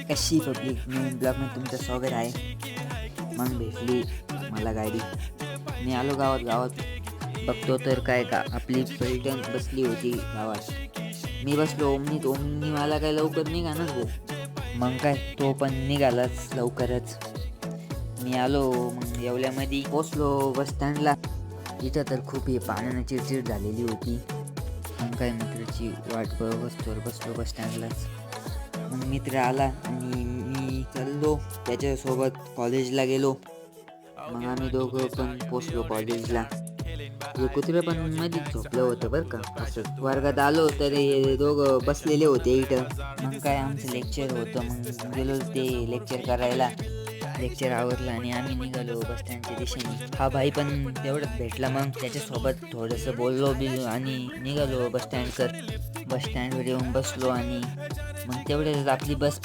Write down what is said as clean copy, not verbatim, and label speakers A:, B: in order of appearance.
A: कशी पब्लिक नवीन ब्लॉगमध्ये तुमचं स्वागत आहे. मग भेटली मला गाडी. मी आलो गावात बघतो तर काय का आपली पलटण बसली होती गावात. मी बसलो ओमनी मला काय लवकर निघानाच भाऊ. मग काय तो पण निघालाच लवकरच. मी आलो मग येवल्यामध्ये पोचलो बस स्टँडला. इथं तर खूप ही पाण्यानं चिडचिड झालेली होती. मग काय मित्राची वाट बसलो बस स्टँडलाच. मग मित्र आला आणि मी चाललो त्याच्यासोबत कॉलेजला गेलो. मग आम्ही दोघं पण पोचलो कॉलेजला. हे कुत्रे पण मध्येच झोपलं होतं बरं का. असं वर्गात आलो तर हे दोघं बसलेले होते इथं. मग काय आमचं लेक्चर होतं मग गेलो ते लेक्चर करायला. लेक्चर आवरलं आणि आम्ही निघालो बस स्टँडच्या दिशेने. हा भाई पण तेवढंच भेटला. मग त्याच्यासोबत थोडंसं बोललो आणि निघालो बस स्टँडवर येऊन बसलो आणि मग तेवढ्यात आपली बस